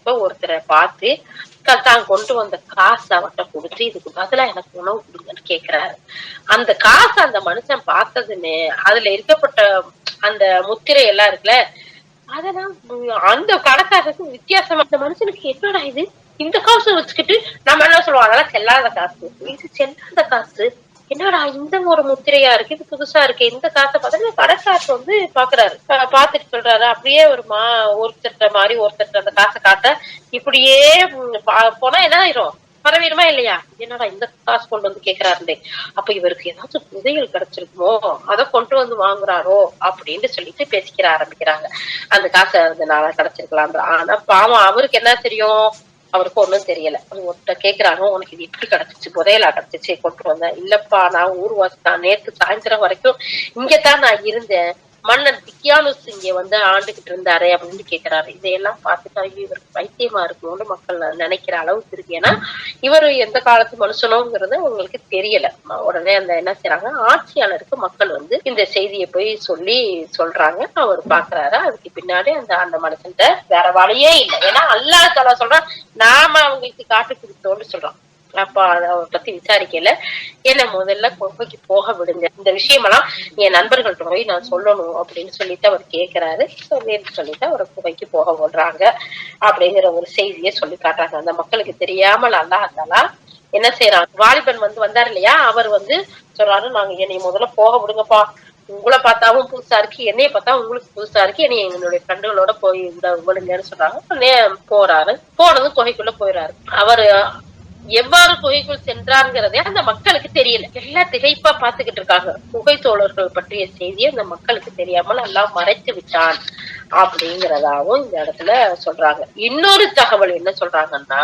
இருக்கப்ப ஒருத்தரை பார்த்து தான் கொண்டு வந்த காசு அவர்கிட்ட கொடுத்து இதுக்கு பதிலா எனக்கு உணவு கொடுங்கன்னு கேக்குறாரு. அந்த காசு அந்த மனுஷன் பார்த்ததுன்னு அதுல இருக்கப்பட்ட அந்த முத்திரை எல்லாம் இருக்குல்ல, அதெல்லாம் அந்த கடைக்காரருக்கு வித்தியாசமா அந்த மனுஷனுக்கு என்னடா இது, இந்த காசு வச்சுக்கிட்டு நம்ம என்ன சொல்லுவோம், அதெல்லாம் செல்லாத காசு, இது செல்லாத காசு, என்னடா இந்த ஒரு முத்திரையா இருக்கு, இது புதுசா இருக்கு, இந்த காசை பார்த்தா கடைக்காசு வந்து பாக்குறாரு. பாத்துட்டு சொல்றாரு, அப்படியே ஒருத்தட்ட மாதிரி ஒருத்தட்ட அந்த காசை காட்ட இப்படியே போனா என்ன ஆயிரும், பரவிடுமா இல்லையா, என்னடா இந்த காசு கொண்டு வந்து கேக்குறாருந்தே, அப்ப இவருக்கு ஏதாச்சும் புதையல் கிடைச்சிருக்குமோ அதை கொண்டு வந்து வாங்குறாரோ அப்படின்னு சொல்லிட்டு பேசிக்கிற ஆரம்பிக்கிறாங்க. அந்த காசை அதனால கிடைச்சிருக்கலாம். ஆனா பாவம் அவருக்கு என்ன தெரியும், அவருக்கு ஒண்ணும் தெரியல. ஒருத்த கேக்குறாங்க, உனக்கு இது எப்படி கிடைச்சிச்சு, புதையலா கிடைச்சிச்சு கொண்டு வந்தேன், இல்லப்பா நான் ஊர்வாசி தான், நேத்து சாயந்தரம் வரைக்கும் இங்கதான் நான் இருந்தேன், மன்னன் திக்கியானுஸ் இங்க வந்து ஆண்டுகிட்டு இருந்தாரு அப்படின்னு கேக்குறாரு. இதையெல்லாம் பார்த்துட்டா இவருக்கு பைத்தியமா இருக்கும்னு மக்கள் நினைக்கிற அளவுக்கு இருக்கு. ஏன்னா இவரு எந்த காலத்து மனுஷனோங்கிறது உங்களுக்கு தெரியல. உடனே அந்த என்ன செய்யறாங்க, ஆட்சியாளருக்கு மக்கள் வந்து இந்த செய்தியை போய் சொல்றாங்க. அவர் பாக்குறாரு. அதுக்கு பின்னாடி அந்த மனுஷன்ட்ட வேற வழியே இல்லை. ஏன்னா அல்லாஹ் தஆலா சொல்றான், நாம அவங்களுக்கு காட்டு கொடுத்தோம்னு சொல்றான். அப்ப அதை பத்தி விசாரிக்கல, என்ன முதல்ல குகைக்கு போக விடுங்க, இந்த விஷயமெல்லாம் என் நண்பர்கள்ட்ட போய் நான் சொல்லணும் அப்படின்னு சொல்லிட்டு அவர் கேட்கிறாரு. சொல்லிட்டு அவரை குகைக்கு போக விடுறாங்க அப்படிங்கிற ஒரு செய்தியை சொல்லி காட்டுறாங்க. அந்த மக்களுக்கு தெரியாமல் அல்லாஹ் தஆலா என்ன செய்யறாங்க, வாலிபன் வந்து வந்தார் இல்லையா, அவர் வந்து சொல்றாரு, நாங்க என்னை முதல்ல போக விடுங்கப்பா, உங்களை பார்த்தாவும் புதுசா இருக்கு, என்னைய பார்த்தா உங்களுக்கு புதுசா இருக்கு, என்னைய எங்களுடைய ஃப்ரெண்டுகளோட போய் விடுங்கன்னு சொல்றாங்க. போறாரு. போனதும் குகைக்குள்ள போயிடுறாரு. அவரு எவ்வாறு குகைக்குள் சென்றாருங்கிறதே அந்த மக்களுக்கு தெரியல. எல்லாம் திகைப்பா பாத்துக்கிட்டு இருக்காங்க. குகை தோழர்கள் பற்றிய செய்தியை அந்த மக்களுக்கு தெரியாமல் எல்லாம் மறைத்து விட்டான் அப்படிங்கிறதாவும் இந்த இடத்துல சொல்றாங்க. இன்னொரு தகவல் என்ன சொல்றாங்கன்னா,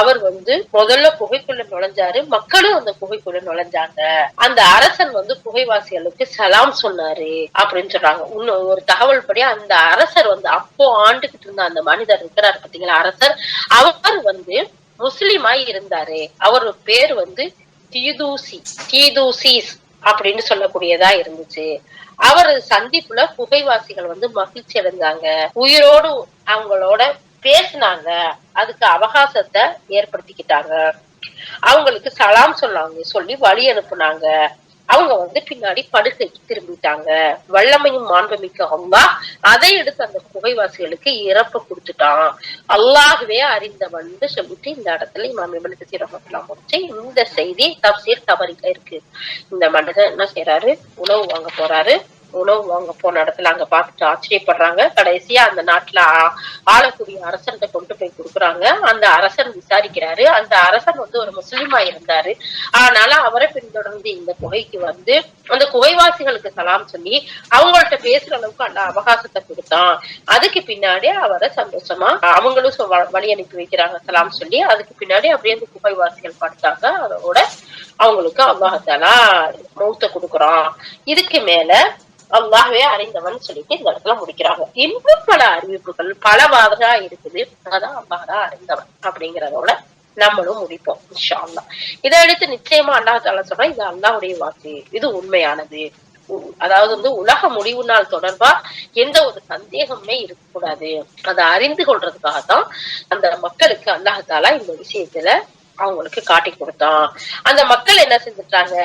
அவர் வந்து முதல்ல குகைக்குள்ள நுழைஞ்சாரு, மக்களும் அந்த குகைக்குள்ள நுழைஞ்சாங்க, அந்த அரசன் வந்து குகைவாசிகளுக்கு சலாம் சொன்னாரு அப்படின்னு சொல்றாங்க. இன்னும் ஒரு தகவல் படி அந்த அரசர் வந்து அப்போ ஆண்டுகிட்டு இருந்த அந்த மனிதர் இருக்கிறார் பாத்தீங்களா, அரசர், அவர் வந்து முஸ்லிமாய் இருந்தாரு. அவரு பேர் வந்து தீதூசிஸ் அப்படின்னு சொல்லக்கூடியதா இருந்துச்சு. அவர் சந்திப்புல குகைவாசிகள் வந்து மகிழ்ச்சி அடைஞ்சாங்க, உயிரோடு அவங்களோட பேசினாங்க, அதுக்கு அவகாசத்தை ஏற்படுத்திக்கிட்டாங்க, அவங்களுக்கு சலாம் சொல்லி வழி அனுப்புனாங்க. அவங்க வந்து பின்னாடி படுக்கைக்கு திரும்பிட்டாங்க. வல்லமையும் மாண்புமிக்க அல்லாஹ் அதை எடுத்து அந்த குகைவாசிகளுக்கு இறப்பு கொடுத்துட்டான், அல்லாஹ்வே அறிந்தவன் சொல்லிட்டு இந்த இடத்துல இமாம் இப்னு கஸீர் ரஹ்மத்துல்லாஹி முடிச்சு இந்த செய்தி தஃப்சீர் தபரில இருக்கு. இந்த மனிதன் என்ன செய்யறாரு, உணவு வாங்க போறாரு. உணவு வாங்க போன இடத்துல அங்க பார்த்துட்டு ஆச்சரியப்படுறாங்க. கடைசியா அந்த நாட்டுல ஆளக்கூடிய அரசன்கிட்ட கொண்டு போய் கொடுக்குறாங்க. அந்த அரசன் விசாரிக்கிறாரு. அந்த அரசன் வந்து ஒரு முஸ்லிமா இருந்தாரு. அதனால அவரை பின்தொடர்ந்து இந்த குகைக்கு வந்து அந்த குகைவாசிகளுக்கு சலாம் சொல்லி அவங்கள்ட்ட பேசுற அளவுக்கு அந்த அவகாசத்தை கொடுத்தான். அதுக்கு பின்னாடி அவரை சந்தோஷமா அவங்களும் வழி அனுப்பி வைக்கிறாங்க சலாம் சொல்லி. அதுக்கு பின்னாடி அப்படியே அந்த குகைவாசிகள் படுத்தாங்க. அதோட அவங்களுக்கு அல்லாஹ் தஆலா மௌத்த கொடுக்குறான். இதுக்கு மேல அல்லாஹ்வே அறிந்தவன் சொல்லிட்டு இந்த இடத்துல முடிக்கிறாங்க. இன்னும் பல அறிவிப்புகள் பலவாக இருக்குது. அதான் அல்லாஹ் தான் அறிந்தவன் அப்படிங்கிறதோட நம்மளும் முடிப்போம் இன்ஷா அல்லாஹ். இதை அடுத்து நிச்சயமா அல்லாஹ் தஆலா சொல்றான், இது அல்லாஹ்வுடைய வாக்கு, இது உண்மையானது. அதாவது வந்து உலக முடிவு நாள் தொடர்பா எந்த ஒரு சந்தேகமே இருக்கக்கூடாது, அதை அறிந்து கொள்றதுக்காகத்தான் அந்த மக்களுக்கு அல்லாஹ் தஆலா இந்த விஷயத்துல அவங்களுக்கு காட்டி கொடுத்தான். அந்த மக்கள் என்ன செஞ்சுட்டாங்க,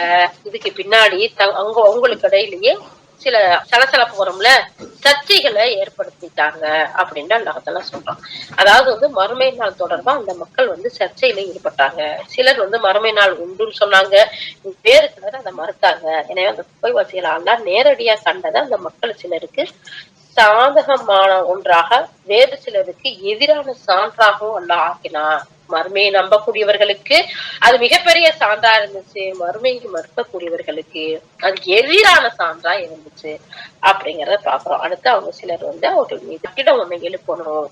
இதுக்கு பின்னாடி அவங்களுக்கு இடையிலேயே சில சலசலப்பு வரும்ல, சர்ச்சைகளை ஏற்படுத்திட்டாங்க அப்படின்னு அல்லாஹ் தஆலா சொல்றான். அதாவது வந்து மறுமை நாள் தொடர்பா அந்த மக்கள் வந்து சர்ச்சையில ஈடுபட்டாங்க. சிலர் வந்து மறுமை நாள் உண்டுன்னு சொன்னாங்க, வேறு சிலர் அதை மறுத்தாங்க. எனவே அந்த குகைவாசிகள் அல்லாஹ் நேரடியா கண்டதை அந்த மக்கள் சிலருக்கு சாதகமான ஒன்றாக, வேறு சிலருக்கு எதிரான சான்றாகவும் அல்லாஹ் ஆக்கினான். மறுமையை நம்பக்கூடியவர்களுக்கு அது மிகப்பெரிய சான்றா இருந்துச்சு, மறுமையை மறுக்கக்கூடியவர்களுக்கு அது எதிரான சான்றா இருந்துச்சு அப்படிங்கறத பாக்குறோம். அடுத்து அவங்க சிலர் வந்து அவர்கள் மீது கட்டிடம் ஒண்ணு எழுப்பணும்,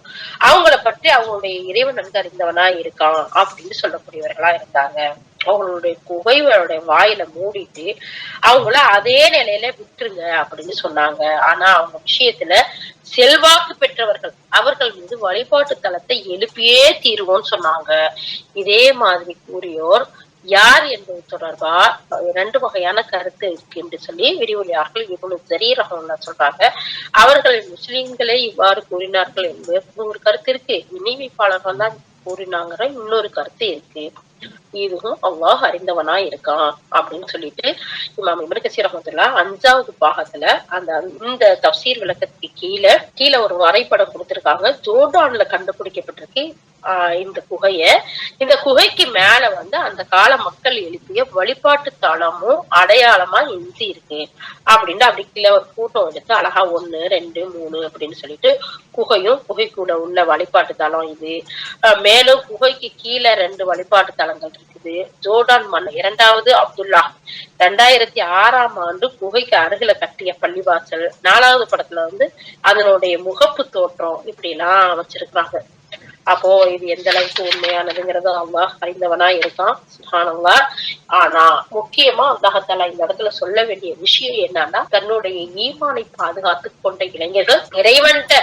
அவங்கள பற்றி அவங்களுடைய இறைவன் நன்கு அறிந்தவனா இருக்கான் அப்படின்னு சொல்லக்கூடியவர்களா இருந்தாங்க. அவங்களுடைய குகைகளுடைய வாயில மூடிட்டு அவங்கள அதே நிலையில விட்டுருங்க அப்படின்னு சொன்னாங்க. ஆனா அவங்க விஷயத்துல செல்வாக்கு பெற்றவர்கள் அவர்கள் மீது வழிபாட்டு தலத்தை எழுப்பியே தீருவோம்னு சொன்னாங்க. இதே மாதிரி கூறியோர் யார் என்பது தொடர்பா 2 வகையான கருத்து இருக்கு என்று சொல்லி விரிவுரையாளர்கள் இப்னு ஜரீர் ரஹ்மத்துல்லாஹி சொல்றாங்க. அவர்கள் முஸ்லிம்களே இவ்வாறு கூறினார்கள் என்று ஒரு கருத்து இருக்கு, இணைவிப்பாளர்கள் தான் கூறினாங்கிற இன்னொரு கருத்து இருக்கு. இதுவும் அல்லாஹ் அறிந்தவனா இருக்கான் அப்படின்னு சொல்லிட்டு இமாம் இப்னு கஸீர் ரஹ்மத்துல்லாஹி 5வது பாகத்துல இந்த தஃசீர் விளக்கத்துக்கு கீழே ஒரு வரைபடம் கொடுத்திருக்காங்க. ஜோர்டான்ல கண்டுபிடிக்கப்பட்டிருக்கு இந்த குகைக்கு மேல வந்து அந்த கால மக்கள் எழுப்பிய வழிபாட்டு தலமும் அடையாளமா எஞ்சி இருக்கு அப்படின்னு அப்படி கீழே ஒரு கூட்டம் எடுத்து அழகா 1, 2, 3 அப்படின்னு சொல்லிட்டு குகைக்குள்ள உள்ள வழிபாட்டு தலம் இது. மேலும் குகைக்கு கீழே 2 வழிபாட்டு தலங்கள் இருக்குது. ஜோர்டான் மன்னர் 2வது அப்துல்லா 2006ஆம் ஆண்டு குகைக்கு அருகில கட்டிய பள்ளிவாசல். 4வது படத்துல வந்து அதனுடைய முகப்பு தோற்றம் இப்படி எல்லாம் வச்சிருக்காங்க. அப்போ இது எந்த அளவுக்கு உண்மையானதுங்கிறது அல்லாஹ் அறிந்தவனா இருக்கான் சுப்ஹானல்லாஹ். ஆனா முக்கியமா அல்லாஹ் தஆலா இந்த இடத்துல சொல்ல வேண்டிய விஷயம் என்னன்னா, தன்னுடைய ஈமானை பாதுகாத்து கொண்ட இளைஞர்கள் இறைவன்ட்ட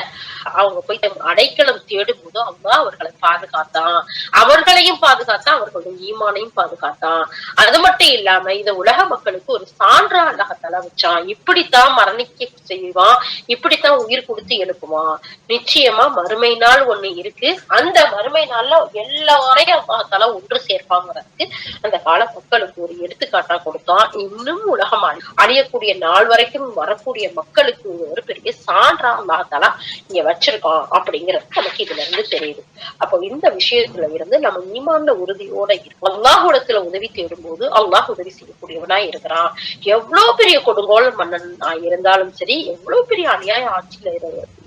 அவங்க போய் அடைக்கலம் தேடும் போது அல்லாஹ் அவர்களை பாதுகாத்தான், அவர்களையும் பாதுகாத்தான், அவர்களுடைய ஈமானையும் பாதுகாத்தான். அது மட்டும் இல்லாம இத உலக மக்களுக்கு ஒரு சான்றா அல்லாஹ் தஆலா வச்சான். இப்படித்தான் மரணிக்க செய்வான், இப்படித்தான் உயிர் கொடுத்து எழுப்புவான். நிச்சயமா மறுமை நாள் ஒண்ணு இருக்கு. அந்த மறுமை நாள்ல எல்லாரையும் அல்லாஹ் ஒன்று சேர்ப்பாங்கிறதுக்கு அந்த கால மக்களுக்கு ஒரு எடுத்துக்காட்டா கொடுத்தான். இன்னும் உலகம் அழியக்கூடிய நாள் வரைக்கும் வரக்கூடிய மக்களுக்கு ஒரு பெரிய சான்றா அல்லாஹ் இங்க வச்சிருக்கான் அப்படிங்கிறது நமக்கு இதுல இருந்து தெரியுது. அப்போ இந்த விஷயத்துல இருந்து நம்ம ஈமான்ல உறுதியோட இருக்கும். அல்லாஹ்விடத்துல உதவி தேடும் போது அல்லாஹ் உதவி செய்யக்கூடியவனா இருக்கிறான். எவ்வளவு பெரிய கொடுங்கோல் மன்னன் இருந்தாலும் சரி, எவ்வளவு பெரிய அநியாய ஆட்சியில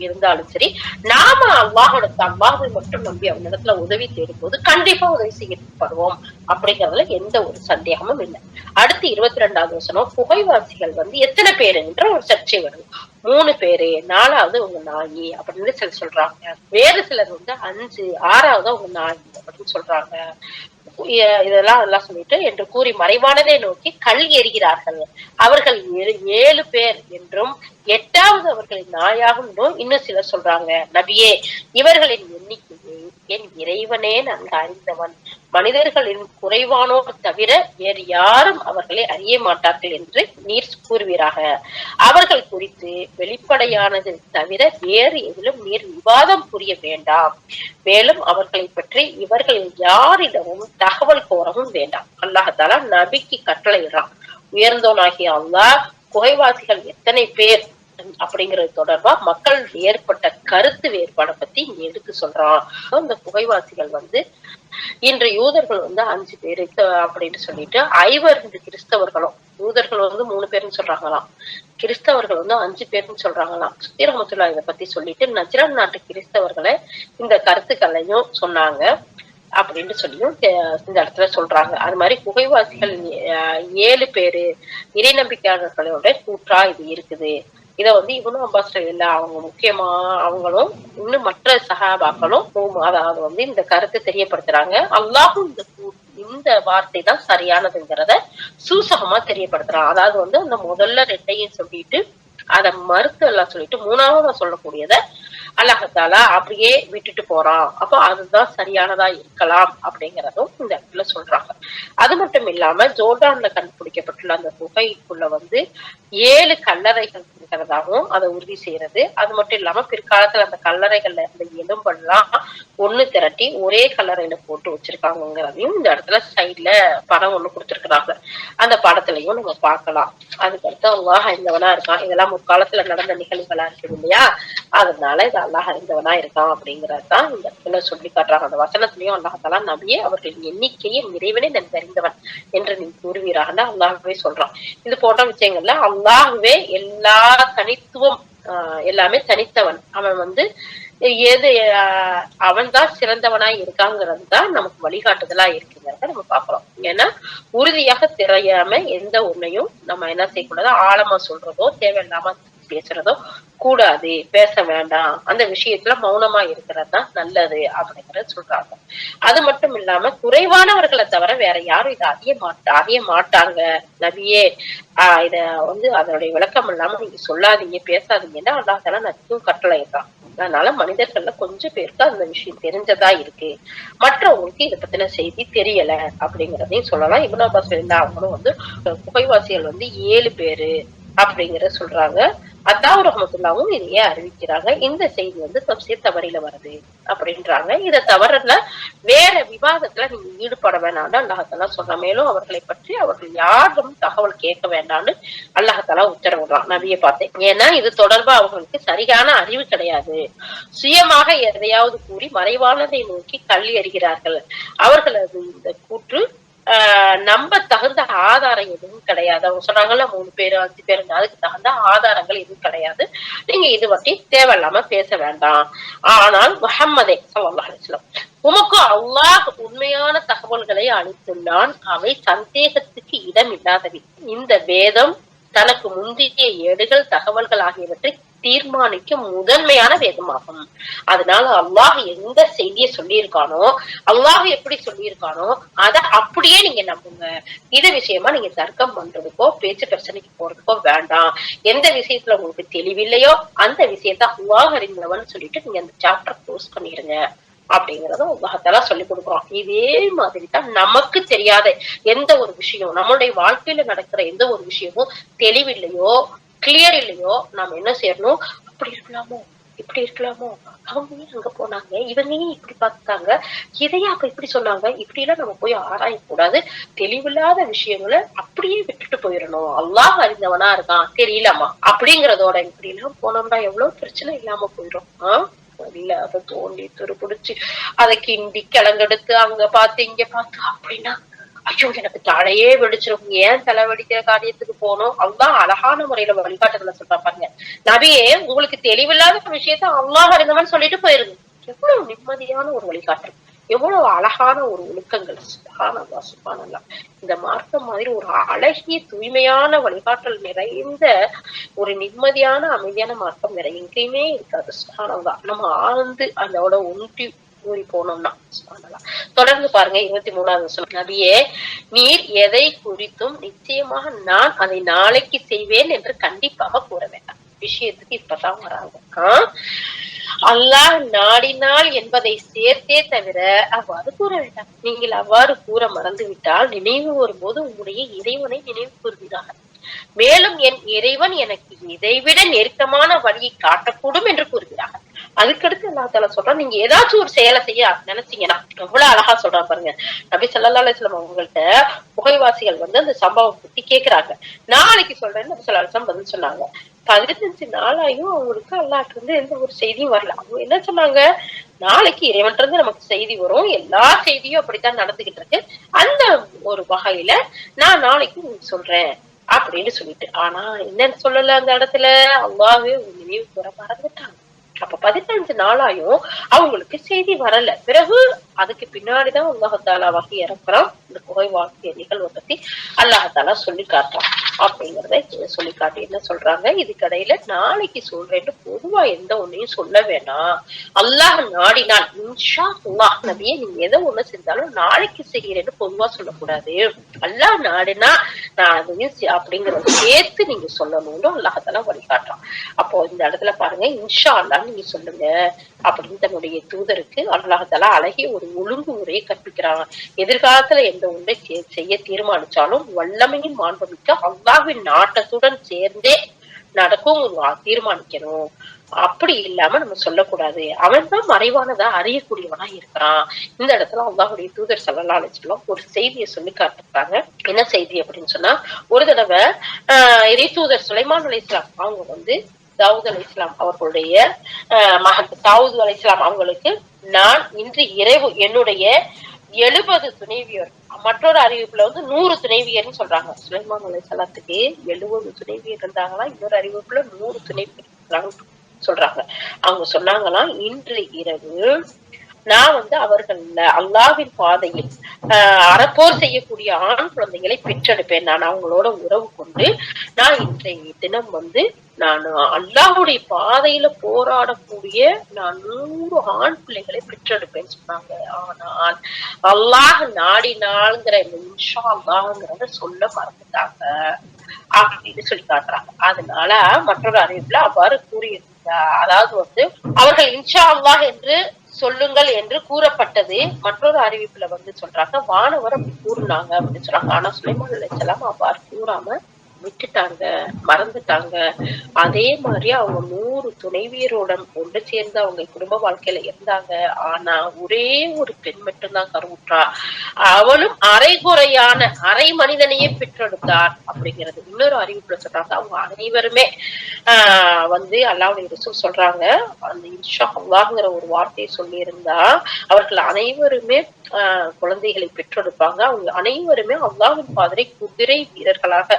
இருந்தாலும் சரி, நாம அல்லாஹை மட்டும் நம்பி அவனிடத்துல உதவி தேடும் போது கண்டிப்பா உதவி செய்யப்படுவோம் அப்படிங்கறதுல எந்த ஒரு சந்தேகமும் இல்லை. அடுத்து 22வது வசனம், புகைவாசிகள் வந்து எத்தனை பேரு என்ற ஒரு சர்ச்சை வருது. 3 பேரு, 4வது உங்க நாயி அப்படின்னு சிலர் சொல்றாங்க. வேறு சிலர் வந்து 5, 6வது உங்க நாயி அப்படின்னு சொல்றாங்க. இதெல்லாம் எல்லாம் சொல்லிட்டு என்று கூறி மறைவானதை நோக்கி கல் எறிகிறார்கள். அவர்கள் 7 பேர் என்றும் 8வது அவர்களின் நாயாகும் இன்னும் சிலர் சொல்றாங்க. நபியே, இவர்களின் எண்ணிக்கையை என் இறைவனே நன்கு அறிந்தவன். மனிதர்களின் குறைவானோர் தவிர வேறு யாரும் அவர்களை அறிய மாட்டார்கள் என்று நீர் கூறுவீராக. அவர்கள் குறித்து வெளிப்படையானது தவிர வேறு எதிலும் நீர் விவாதம் புரிய வேண்டாம். மேலும் அவர்களை பற்றி இவர்கள் யாரிடமும் தகவல் கோரவும் வேண்டாம். அல்லாஹ் தஆலா நபிக்கு கட்டளையிடுறான். உயர்ந்தோனாகிய அல்லாஹ் குகைவாசிகள் எத்தனை பேர் அப்படிங்கிறது தொடர்பா மக்கள் ஏற்பட்ட கருத்து வேறுபாடை பத்தி எடுத்து சொல்றான். இந்த புகைவாசிகள் வந்து இன்று யூதர்கள் வந்து 5 பேரு அப்படின்னு சொல்லிட்டு 5 கிறிஸ்தவர்களும், யூதர்கள் வந்து 3 பேருன்னு சொல்றாங்களாம், கிறிஸ்தவர்கள் வந்து 5 பேருன்னு சொல்றாங்களாம். சுத்தி ரஹ்மத்துல்லாஹி இதை பத்தி சொல்லிட்டு நஜ்ரான் நாட்டு கிறிஸ்தவர்களை இந்த கருத்துக்களையும் சொன்னாங்க அப்படின்னு சொல்லியும் இந்த இடத்துல சொல்றாங்க. அது மாதிரி புகைவாசிகள் 7 பேரு இறை நம்பிக்கையாளர்களோட கூற்றா இது இருக்குது. இத வந்து இப்னு அப்பாஸ் இல்ல, அவங்க முக்கியமா அவங்களும் இன்னும் மற்ற சஹாபாக்களும் அதாவது வந்து இந்த கருத்தை தெரியப்படுத்துறாங்க. அல்லாஹும் இந்த வார்த்தை தான் சரியானதுங்கிறத சூசகமா தெரியப்படுத்துறான். அதாவது வந்து அந்த முதல்ல 2ஐயும் சொல்லிட்டு அதை மறுத்து எல்லாம் சொல்லிட்டு 3ஆவதா சொல்லக்கூடியத அல்லாஹ் தஆலா அப்படியே விட்டுட்டு போறான். அப்போ அதுதான் சரியானதா இருக்கலாம் அப்படிங்கிறதும் இந்த இடத்துல சொல்றாங்க. அது மட்டும் இல்லாம ஜோர்டான்ல கண்டுபிடிக்கப்பட்டுள்ள அந்த குகைக்குள்ள வந்து 7 கல்லறைகள் இருக்கிறதாகவும் அதை உறுதி செய்யறது. அது மட்டும் இல்லாம பிற்காலத்துல அந்த கல்லறைகள்ல இருந்த எலும்பெல்லாம் ஒண்ணு திரட்டி ஒரே கல்லறையில போட்டு வச்சிருக்காங்கிறதையும் இந்த இடத்துல சைட்ல படம் ஒண்ணு கொடுத்திருக்கிறாங்க. அந்த படத்துலயும் நம்ம பார்க்கலாம். அதுக்கடுத்து அல்லாஹ் அறிந்தவனா இருக்கான். இதெல்லாம் முற்காலத்துல நடந்த நிகழ்வுகளா இருக்குது இல்லையா, அதனால இது அல்லாஹ் அறிந்தவனா இருக்கான் அப்படிங்கறதுதான் இந்த இடத்துல சொல்லி காட்டுறாங்க. அந்த வசனத்திலயும் அல்லாஹ் தஆலா நபியே, அவர்களின் எண்ணிக்கையை இறைவனே நன்கு அறிந்தவன் என்று நீ கூறுவீராக அல்லாஹ்வே சொல்றான். இது போன்ற விஷயங்கள்ல அல்லாஹ்வே எல்லா தனித்துவம் எல்லாமே தனித்தவன். அவன் வந்து அவன் தான் சிறந்தவனாய் இருக்காங்கிறது தான் நமக்கு வழிகாட்டுதலா இருக்குங்கிறத நம்ம பாக்குறோம். ஏன்னா உறுதியாக தெரியாம எந்த ஒன்னையும் நம்ம என்ன செய்யக்கூடாது, ஆழமா சொல்றதோ தேவையில்லாம பேசுறதோ கூடாது, பேச வேண்டாம், அந்த விஷயத்துல மௌனமா இருக்கிறது தான் நல்லது அப்படிங்கறத சொல்றாங்க. அது மட்டும் இல்லாம குறைவானவர்களை தவிர வேற யாரும் இதை அறிய மாட்டாங்க நபியே. இத அதனுடைய விளக்கம் இல்லாம நீங்க சொல்லாதீங்க, பேசாதீங்கன்னா அல்லாஹ் தஆலா நபிக்கும் கட்டளையிடுறான். அதனால மனிதர்கள்ல கொஞ்சம் பேருக்கு அந்த விஷயம் தெரிஞ்சதா இருக்கு, மற்றவங்களுக்கு இதை பத்தின செய்தி தெரியல அப்படிங்கறதையும் சொல்லலாம். இப்னு அப்பாஸ் அவங்களும் புகைவாசிகள் 7 பேரு அப்படிங்கறத சொல்றாங்க. அத்தாஹ் ரஹ்மத்துல்லாஹும் இதையே அறிவிக்கிறாங்க. இந்த செய்தி தப்சீர் தபரில வருது அப்படின்றாங்க. இதை தவறுல வேற விவாதத்துல நீங்க ஈடுபட வேண்டாம்னு அல்லாஹ் தஆலா சொல்றான். மேலும் அவர்களை பற்றி அவர்கள் யாரும் தகவல் கேட்க வேண்டாம்னு அல்லாஹ் தஆலா உத்தரவிடுறான் நபியை பார்த்து. ஏன்னா இது தொடர்பா அவங்களுக்கு சரியான அறிவு கிடையாது. சுயமாக எதையாவது கூறி மறைவானதை நோக்கி தள்ளி எறிகிறார்கள். அவர்களது இந்த கூற்று நம்ப தகுந்த ஆதாரம் எதுவும் கிடையாது. அவங்க சொன்னாங்கல்ல 3 பேரு 5 பேருங்க, அதுக்கு தகுந்த ஆதாரங்கள் எதுவும் கிடையாது. நீங்க இது பற்றி தேவையில்லாம பேச வேண்டாம். ஆனால் முஹம்மதே ஸல்லல்லாஹு அலைஹி வஸல்லம், உமக்கு அல்லாஹ் உண்மையான தகவல்களை அளித்துள்ளான், அவை சந்தேகத்துக்கு இடம் இல்லாதவை. இந்த வேதம் தனக்கு முந்தைய ஏடுகள் தகவல்கள் ஆகியவற்றை தீர்மானிக்கும் முதன்மையான வேதமாகும். அதனால அல்லாஹ் எந்த செய்தியை சொல்லியிருக்கானோ, அல்லாஹ் எப்படி சொல்லியிருக்கானோ அத அப்படியே நீங்க நம்புங்க. இது விஷயமா நீங்க தர்க்கம் பண்றதுக்கோ பேச்சு பிரச்சனைக்கு போறதுக்கோ வேண்டாம். எந்த விஷயத்துல உங்களுக்கு தெளிவில்லையோ அந்த விஷயத்த அல்லாஹ் அறிந்தவன் சொல்லிட்டு நீங்க அந்த சாப்டர் க்ளோஸ் பண்ணிடுங்க அப்படிங்கறத அல்லாஹ் தஆலா சொல்லி கொடுக்குறோம். இதே மாதிரி தான் நமக்கு தெரியாத எந்த ஒரு விஷயம், நம்மளுடைய வாழ்க்கையில நடக்கிற எந்த ஒரு விஷயமும் தெளிவில்லையோ கிளியர் இல்லையோ நாம என்ன செய்யணும், அப்படி இருக்கலாமோ இப்படி இருக்கலாமோ, அவங்க ஏன் அங்க போனாங்க, இவங்க ஏன் இப்படி பார்த்தாங்க, இதையா அப்ப இப்படி சொன்னாங்க, இப்படி எல்லாம் நம்ம போய் ஆராயக்கூடாது. தெளிவில்லாத விஷயங்களை அப்படியே விட்டுட்டு போயிடணும். அல்லாஹ் அறிந்தவனா இருக்கான், தெரியலமா அப்படிங்கறதோட இப்படி எல்லாம் போனோம்னா எவ்வளவு பிரச்சனை இல்லாம போயிடும். இல்ல அதை தோண்டி துருப்பிடிச்சு அதை கிண்டி கிளங்கெடுத்து அங்க பார்த்து இங்க பார்த்து அப்படின்னா ஐயோ எனக்கு தலையே வெடிச்சிரும், ஏன் தலை வெடிக்கிற காரியத்துக்கு போகணும். அல்லாஹ் அழகான முறையில வழிகாட்டுதல சொல்றா பாருங்க, நபியே உங்களுக்கு தெளிவில்லாத விஷயத்த அல்லாஹ் அறிந்தவன் சொல்லிட்டு போயிருது. எவ்வளவு நிம்மதியான ஒரு வழிகாட்டல், எவ்வளவு அழகான ஒரு ஒழுக்கங்கள். சுப்ஹானல்லாஹ் சுப்ஹானல்லாஹ். இந்த மார்க்கம் மாதிரி ஒரு அழகிய தூய்மையான வழிகாட்டல் நிறைந்த ஒரு நிம்மதியான அமைதியான மார்க்கம் வேற எங்கேயுமே இருக்காது. சுப்ஹானல்லாஹ். நம்ம ஆழ்ந்து அதோட ஒன்றி ஊறி போனோம்னா தொடர்ந்து பாருங்க 23வது வசனம். நபியே நீர் எதை குறித்தும் நிச்சயமாக நான் அதை நாளைக்கு செய்வேன் என்று கண்டிப்பாக கூற வேண்டாம். விஷயத்துக்கு இப்பதான் வராங்க. அல்லாஹ் நாடினால் என்பதை சேர்த்தே தவிர அவ்வாறு கூற வேண்டாம். நீங்கள் அவ்வாறு கூற மறந்துவிட்டால் நினைவு வரும்போது உங்களுடைய இறைவனை நினைவு கூறுவீர்கள். மேலும் என் இறைவன் எனக்கு இதைவிட நெருக்கமான வழியை காட்டக்கூடும் என்று கூறுகிறார்கள். அதுக்கடுத்து அல்லாஹ் தஆலா சொல்றான், நீங்க ஏதாச்சும் ஒரு செயலை செய்ய நினைச்சீங்கன்னா எவ்வளவு அழகா சொல்றா பாருங்க. நபி ஸல்லல்லாஹு அலைஹி வஸல்லம் அவங்கள்ட்ட புகைவாசிகள் அந்த சம்பவம் பத்தி கேக்குறாங்க. நாளைக்கு சொல்றேன்னு நபி ஸல்லல்லாஹு அலைஹி வஸல்லம் பதில் சொன்னாங்க. 15 நாளாயும் அவங்களுக்கு அல்லாஹ்ட்ட இருந்து எந்த ஒரு செய்தியும் வரல. அவங்க என்ன சொன்னாங்க, நாளைக்கு இறைவன்ட்ட இருந்து நமக்கு செய்தி வரும், எல்லா செய்தியும் அப்படித்தான் நடந்துகிட்டு இருக்கு, அந்த ஒரு வகையில நான் நாளைக்கு சொல்றேன் அப்படின்னு சொல்லிட்டு. ஆனா என்னன்னு சொல்லல அந்த இடத்துல, அல்லாஹ்வே நினைவு கூற மறந்துட்டாங்க. அப்ப 15 நாளாயும் அவங்களுக்கு செய்தி வரல. பிறகு அதுக்கு பின்னாடிதான் அல்லாஹ் தஆலா வஹி இறக்குறான். இந்த புகைவாசிய நிகழ்வை பத்தி அல்லாஹ் தஆலா சொல்லி காட்டுறான். அப்படிங்கறத சொல்லி காட்டி என்ன சொல்றாங்க, இதுக்கடையில நாளைக்கு சொல்றேன்னு பொதுவா எந்த ஒன்னையும் சொல்ல வேணாம். அல்லாஹ் நாடினால் இன்ஷா அல்லாஹ், நபியே நீங்க எதை ஒண்ணு செஞ்சாலும் நாளைக்கு செய்கிறேன்னு பொதுவா சொல்லக்கூடாது. அல்லாஹ் நாடினா நான் அதையும் அப்படிங்கறத சேர்த்து நீங்க சொல்லணும்னு அல்லாஹ் தஆலா வழிகாட்டுறான். அப்போ இந்த இடத்துல பாருங்க, இன்ஷா அல்லாஹ் நீங்க சொல்லுங்க அப்படின்னு தன்னுடைய தூதருக்கு அல்லாஹ் தஆலா அழகிய ஒரு ஒழுங்கு முறையை கற்பிக்கிறாங்க. எதிர்காலத்துல எந்த ஒன்றை செய்ய தீர்மானிச்சாலும் வல்லமையின் மாண்புமிக்க அல்லாஹ்வின் நாட்டத்துடன் சேர்ந்தே நடக்கும் தீர்மானிக்கணும். அப்படி இல்லாம நம்ம சொல்லக்கூடாது. அவன் தான் மறைவானதா அறியக்கூடியவனா இருக்கிறான். இந்த இடத்துல அல்லாஹ்வுடைய தூதர் ஸல்லல்லாஹு அலைஹி வஸல்லம் ஒரு செய்தியை சொல்லி காட்டுறாங்க. என்ன செய்தி அப்படின்னு சொன்னா, ஒரு தடவை இறை தூதர் சுலைமான் அலைஹிஸ்ஸலாம் அவங்க தாவூத் அலைஹிஸ்ஸலாம் அவர்களுடைய மகன் தாவூத் அலைஹிஸ்ஸலாம் அவங்களுக்கு, நான் இன்று இரவு என்னுடைய 70 துணைவியர், மற்றொரு அறிவிப்புல 100 துணைவியர்னு சொல்றாங்க. சுலைமான் அலைஹிஸ்ஸலாத்துக்கு 70 துணைவியர் இருந்தாங்களா, இன்னொரு அறிவிப்புல 100 துணைவியர் சொல்றாங்க. அவங்க சொன்னாங்களாம், இன்று இரவு நான் வந்து அவர்கள்ல அல்லாஹ்வின் பாதையில் அறப்போர் செய்யக்கூடிய ஆண் குழந்தைகளை பெற்றெடுப்பேன். நான் அவங்களோட உறவு கொண்டு நான் இன்றைய தினம் வந்து நான் அல்லாஹ்வுடைய பாதையில போராடக்கூடிய நான் 100 ஆண் பிள்ளைகளை பெற்றெடுப்பேன்னு சொன்னாங்க. ஆனால் அல்லாஹ் நாடினாள்ங்கிற இந்த இன்ஷா அல்லாஹ்ங்கிறத சொல்ல மறந்துட்டாங்க அப்படின்னு சொல்லி காட்டுறாங்க. அதனால மற்றொரு அறிவிப்புல அவ்வாறு கூறியிருந்தார். அதாவது வந்து அவர்கள் இன்ஷா அல்லாஹ் என்று சொல்லுங்கள் என்று கூறப்பட்டது. மற்றொரு அறிவிப்புல வந்து சொல்றாங்க வானவர் அப்படி கூறுனாங்க அப்படின்னு சொல்றாங்க. ஆனா சுலைமான் அலைஹிஸ்ஸலாம் அவ்வாறு கூறாம விட்டுட்டாங்க, மறந்துட்டாங்க. அதே மாதிரி அவங்க 100 துணைவியரோட ஒன்று சேர்ந்து அவங்க குடும்ப வாழ்க்கையில இருந்தாங்க. ஆனா ஒரே ஒரு பெண் மட்டும்தான் கருவுற்றா. அவளும் அரைகுறையான அரை மனிதனையே பெற்றெடுத்தார் அப்படிங்கிறது இன்னொரு அறிவிப்புல சொல்றாங்க. அவங்க அனைவருமே வந்து அல்லாஹ்வுடைய ரசூல் சொல்றாங்க, அந்த இன்ஷா அல்லாஹ்ங்கிற ஒரு வார்த்தையை சொல்லி இருந்தா அவர்கள் அனைவருமே குழந்தைகளை பெற்றெடுப்பாங்க. அவங்க அனைவருமே அல்லாஹ்வின் பாதரை குதிரை வீரர்களாக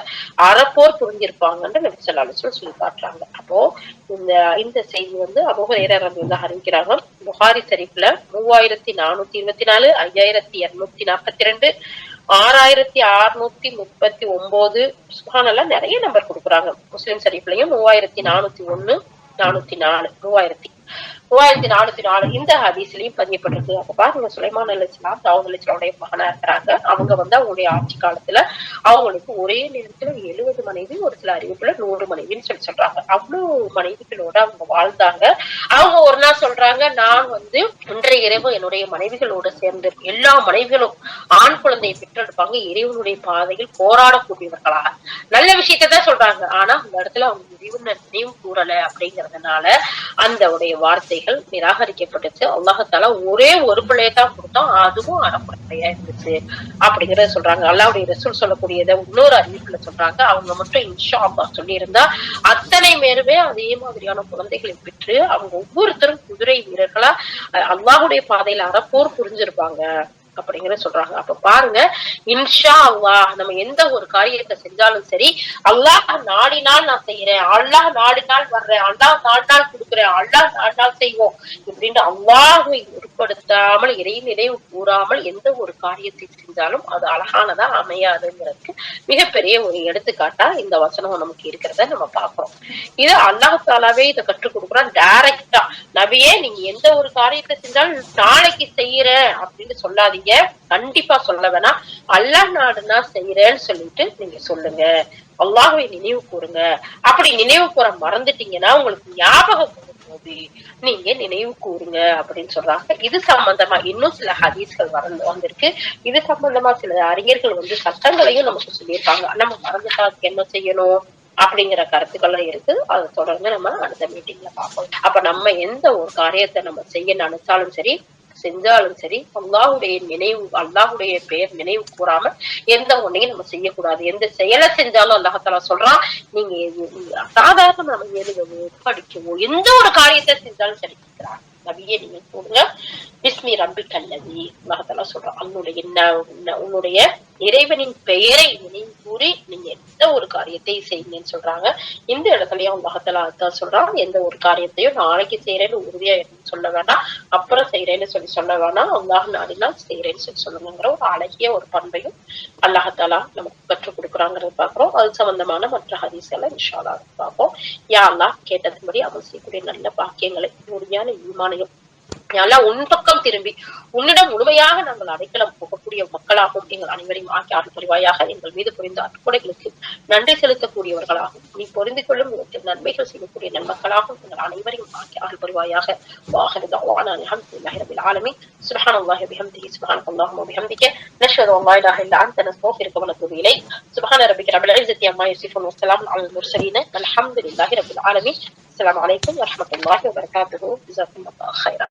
அறப்போர் புரிஞ்சிருப்பாங்கன்னு நபி ஸல்லல்லாஹு அலைஹி வஸல்லம் சொல்லி காட்டுறாங்க. அப்போ இந்த செய்தி வந்து அபூ ஹுரைரா ரலியல்லாஹு அறிவிக்கிறாங்க. புகாரி ஷரீஃப்ல 3424, 5242, 6639 சுப்ஹானல்லாஹ் நிறைய நம்பர் கொடுக்குறாங்க. முஸ்லிம் ஷரீஃப்லயும் 3401, 404, 3404 இந்த ஹதீஸ்லயும் பதியப்பட்டிருக்கு. அப்ப பாருங்க சுலைமான் அலைஹிஸ்ஸலாம் தாவூத் அலைஹிஸ்ஸலாமுடைய மகனா இருக்கிறாங்க. அவங்க வந்து அவங்களுடைய ஆட்சி காலத்துல அவங்களுக்கு ஒரே நேரத்துல 70 மனைவி, ஒரு சில அறிவிப்புல 100 மனைவின்னு சொல்லி சொல்றாங்க. அவ்வளவு மனைவிகளோட அவங்க வாழ்ந்தாங்க. அவங்க ஒரு நாள் சொல்றாங்க, நான் வந்து இன்றைய இரவு என்னுடைய மனைவிகளோட சேர்ந்து எல்லா மனைவிகளும் ஆண் குழந்தையை பெற்றெடுப்பாங்க, இறைவனுடைய பாதையில் போராடக்கூடியவர்களாக நல்ல விஷயத்தை தான் சொல்றாங்க. ஆனா அந்த இடத்துல அவங்க நினைவு கூறல அப்படிங்கறதுனால அந்த உடைய வார்த்தைகள் நிராகரிக்கப்பட்டுச்சு. அல்லாஹ்தாலா ஒரே ஒரு பிள்ளையை தான் கொடுத்தோம், அதுவும் அறக்குறையா இருந்துச்சு அப்படிங்கறத சொல்றாங்க. அல்லாஹ்வுடைய ரசூல் சொல்லக்கூடியதை இன்னொரு அறிவிப்புல சொல்றாங்க. அவங்க மட்டும் இன்ஷா அல்லாஹ் சொல்லி இருந்தா அத்தனை பேருமே அதே மாதிரியான குழந்தைகளை பெற்று அவங்க ஒவ்வொருத்தரும் குதிரை வீரர்களா அல்லாஹ்வுடைய பாதையில அறப்போர் புரிஞ்சிருப்பாங்க அப்படிங்கறத சொல்றாங்க. அப்ப பாருங்க, இன்ஷா அல்லாஹ் நம்ம எந்த ஒரு காரியத்தை செஞ்சாலும் சரி, அல்லாஹ் நாடினால் நான் செய்யறேன், அல்லாஹ் நாடினால் வர்றேன், அல்லாஹ் நாடினால் கொடுக்குறேன், அல்லாஹ் நாடினால் செய்வோம் இப்படின்னு அல்லாஹ்வை உட்படுத்தாமல் இறை நினைவு கூறாமல் எந்த ஒரு காரியத்தை செஞ்சாலும் அது அழகானதா அமையாதுங்கிறதுக்கு மிகப்பெரிய ஒரு எடுத்துக்காட்டா இந்த வசனம் நமக்கு இருக்கிறத நம்ம பார்க்கிறோம். இது அல்லாஹ் தாலாவே இதை கற்றுக் கொடுக்குறான் டைரக்டா. நபியே நீங்க எந்த ஒரு காரியத்தை செஞ்சாலும் நாளைக்கு செய்யறேன் அப்படின்னு சொல்லாதீங்க, கண்டிப்பா சொல்ல வேணாம், அல்லாஹ் நாடுனா செய்யறேன்னு சொல்லிட்டு நீங்க சொல்லுங்க, அல்லாஹ்வை நினைவு கூறுங்க. அப்படி நினைவு கூற மறந்துட்டீங்கன்னா உங்களுக்கு ஞாபகம் போது நீங்க நினைவு கூறுங்க அப்படின்னு சொல்றாங்க. இது சம்பந்தமா இன்னும் சில ஹதீஸ்கள் வந்திருக்கு. இது சம்பந்தமா சில அறிஞர்கள் வந்து சட்டங்களையும் நமக்கு சொல்லியிருக்காங்க. நம்ம மறந்துட்டா அதுக்கு என்ன செய்யணும் அப்படிங்கிற கருத்துக்கள்லாம் இருக்கு. அதை தொடர்ந்து நம்ம அடுத்த மீட்டிங்ல பார்ப்போம். அப்ப நம்ம எந்த ஒரு காரியத்தை நம்ம செய்ய நினைச்சாலும் சரி, செஞ்சாலும் சரி, அல்லாஹ்வுடைய நினைவு, அல்லாஹ்வுடைய பெயர் நினைவு கூறாம எந்த ஒன்னையும் நம்ம செய்யக்கூடாது. எந்த செயலை செஞ்சாலும் அல்லாஹ் தஆலா சொல்றான், நீங்க சாதாரண நம்ம எழுதவோ படிக்கவோ எந்த ஒரு காரியத்தை செஞ்சாலும் சரி, நபியே நீங்க போடுங்க பிஸ்மி ரப்பிக்கல் லதீ, அல்லாஹ் தஆலா சொல்றான் உன்னுடைய இறைவனின் பெயரை நினைவு கூறி நீங்க எந்த ஒரு காரியத்தை செய்யுங்கன்னு சொல்றாங்க. இந்த இடத்துலயும் அல்லாஹ் தஆலா அதான் சொல்றான், எந்த ஒரு காரியத்தையும் நாளைக்கு செய்யறேன்னு உறுதியா சொல்ல வேண்டாம், அப்புறம் செய்யறேன்னு சொல்ல வேணாம், அல்லாஹ் நாடினால் செய்யறேன்னு சொல்லுங்கிற ஒரு அழகிய ஒரு பண்பையும் அல்லாஹ் தஆலா நமக்கு கற்றுக் கொடுக்குறாங்கிறத பாக்குறோம். அது சம்பந்தமான மற்ற ஹதீஸ்களை இன்ஷா அல்லாஹ் பார்ப்போம். யா அல்லாஹ் கேட்டதுபடி அமல் செய்யக்கூடிய நல்ல பாக்கியங்களை, உறுதியான ஈமானையும் உன் பக்கம் திரும்பி உன்னிடம் முழுமையாக நாங்கள் அடைக்கலம் போகக்கூடிய மக்களாகவும் எங்கள் அனைவரையும் ஆக்கி ஆறு புரிவாயாக. எங்கள் மீது புரிந்த அற்புடைகளுக்கு நன்றி செலுத்தக்கூடியவர்களாகவும் நீ பொருந்து கொள்ளும் நன்மைகள் செய்யக்கூடிய நன்மக்களாகவும் எங்கள் அனைவரையும் ஆக்கி ஆறு புரிவாயாக. வாஹிரு தஅவானா அல்ஹம்துலில்லாஹி ரப்பில் ஆலமீன். சுப்ஹானல்லாஹி வபிஹம்திஹி, சுப்ஹானல்லாஹி வபிஹம்திஹி, நஷ்ஹது அன் லா இலாஹா இல்லா அன்த, நஸ்தக்ஃபிருக வ நத்தூபு இலைக். சுப்ஹான ரப்பிக ரப்பில் இஸ்ஸத்தி அம்மா யசிஃபூன், வஸ்ஸலாமுன் அலல் முர்ஸலீன், அல்ஹம்துலில்லாஹி ரப்பில் ஆலமீன். அஸ்ஸலாமு அலைக்கும் வரஹ்மத்துல்லாஹி வபரகாத்துஹு. ஜஸாக்குமுல்லாஹு கைரா.